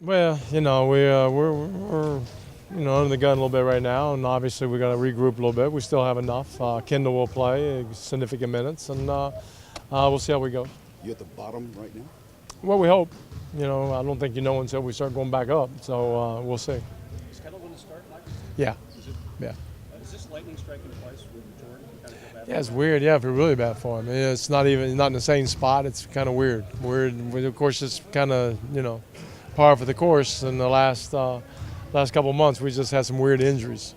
Well, we're under the gun a little bit right now, and obviously we got to regroup a little bit. We still have enough. Kendall will play significant minutes, and we'll see how we go. You're at the bottom right now? Well, we hope. I don't think you know until we start going back up. So we'll see. Is Kendall going to start, Mike? Yeah. Is it? Yeah. Is this lightning striking twice with Jordan? Kind of feel bad Yeah, it's weird. Yeah, I feel really bad for him. It's not in the same spot. It's kind of weird. Of course, it's kind of par for the course. In the last couple of months, we just had some weird injuries.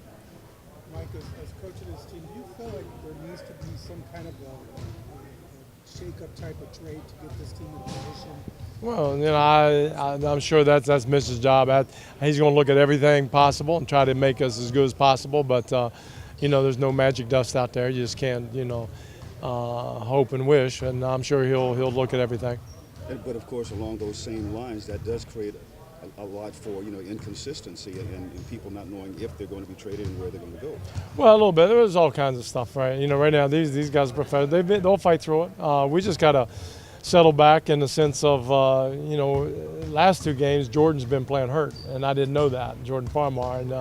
Mike, as coach of this team, do you feel like there needs to be some kind of a shake-up type of trade to get this team in position? Well, I'm sure that's Mitch's job. He's going to look at everything possible and try to make us as good as possible. But there's no magic dust out there. You just can't, hope and wish. And I'm sure he'll look at everything. But of course, along those same lines, that does create a lot for inconsistency and people not knowing if they're going to be traded and where they're going to go. Well, a little bit. There's all kinds of stuff, right? Right now these guys are professional. They'll fight through it. We just got to settle back in the sense of last two games Jordan's been playing hurt, and I didn't know that. Jordan Farmar and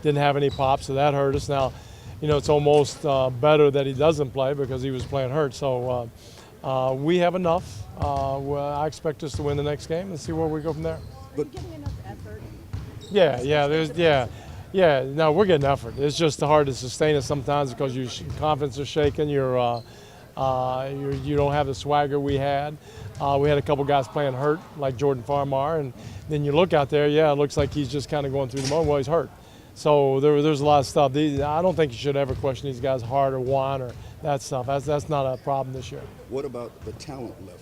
didn't have any pop, so that hurt us. Now, it's almost better that he doesn't play because he was playing hurt. So we have enough. I expect us to win the next game and see where we go from there. Are you getting enough effort? Yeah. No, we're getting effort. It's just hard to sustain it sometimes because your confidence is shaking. You don't have the swagger we had. We had a couple guys playing hurt, like Jordan Farmar, and then you look out there. Yeah, it looks like he's just kind of going through the moment. Well, he's hurt. So there's a lot of stuff. I don't think you should ever question these guys' heart or want or that stuff. That's not a problem this year. What about the talent level?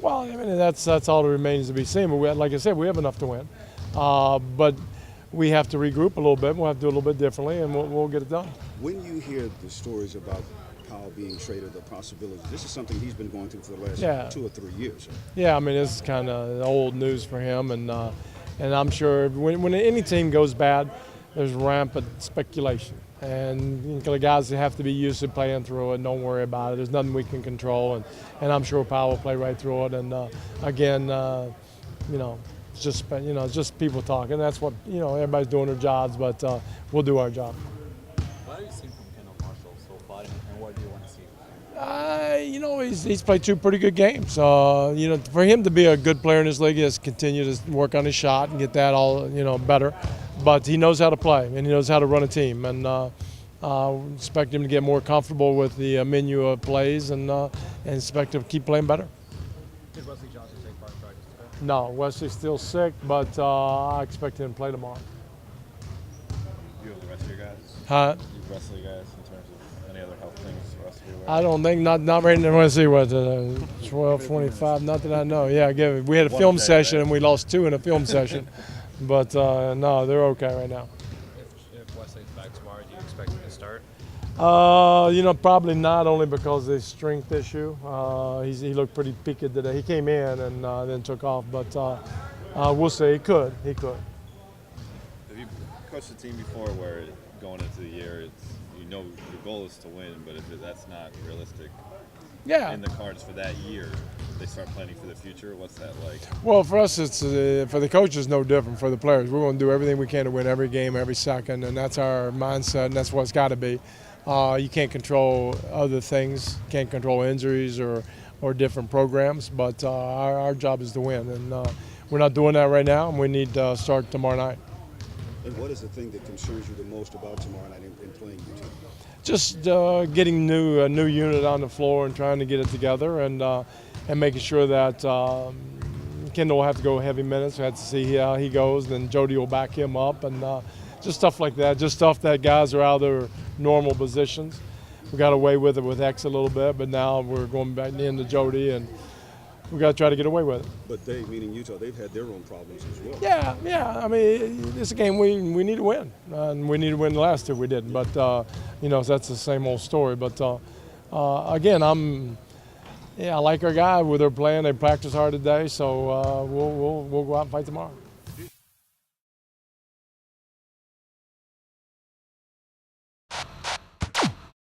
Well, that's all that remains to be seen. But like I said, we have enough to win. But we have to regroup a little bit. We'll have to do a little bit differently, and we'll get it done. When you hear the stories about Powell being traded, the possibilities, this is something he's been going through for the last 2 or 3 years. Yeah, it's kind of old news for him, and I'm sure when any team goes bad, there's rampant speculation. And the guys have to be used to playing through it. Don't worry about it. There's nothing we can control, and I'm sure Powell will play right through it. And again, it's just people talking. That's what everybody's doing their jobs, but we'll do our job. What have you seen from Kendall Marshall so far, and what do you want to see? He's played 2 pretty good games. For him to be a good player in this league, he has to continue to work on his shot and get that all better. But he knows how to play, and he knows how to run a team. And expect him to get more comfortable with the menu of plays, and expect him to keep playing better. Did Wesley Johnson take part in practice today? No, Wesley's still sick, but I expect him to play tomorrow. You have the rest of your guys? Huh? You rest of the guys in terms of any other health things for us to be aware of? I don't think not right now. Let's see what 12:25. Not that I know. Yeah, we had a film session and we lost 2 in a film session, but no, they're okay right now. If Wesley's back tomorrow, do you expect him to start? Probably not, only because of the strength issue. He looked pretty peaked today. He came in and then took off, but we'll see. He could. Have you coached a team before where going into the year, your goal is to win, but if that's not realistic in the cards for that year, they start planning for the future? What's that like? Well, for us, it's for the coaches, no different. For the players, we're going to do everything we can to win every game, every second, and that's our mindset, and that's what it's got to be. You can't control other things, can't control injuries or different programs, but our job is to win, and we're not doing that right now, and we need to start tomorrow night. And what is the thing that concerns you the most about tomorrow night in playing UT? Just getting a new unit on the floor and trying to get it together, and making sure that Kendall will have to go heavy minutes. We have to see how he goes, then Jody will back him up, and just stuff like that. Just stuff that guys are out of their normal positions. We got away with it with X a little bit, but now we're going back into Jody, and we got to try to get away with it. But they, meaning Utah, they've had their own problems as well. Yeah. It's a game we need to win, and we need to win the last 2 we didn't. But that's the same old story. But again, I like our guy. They're playing. They practice hard today, so we'll go out and fight tomorrow.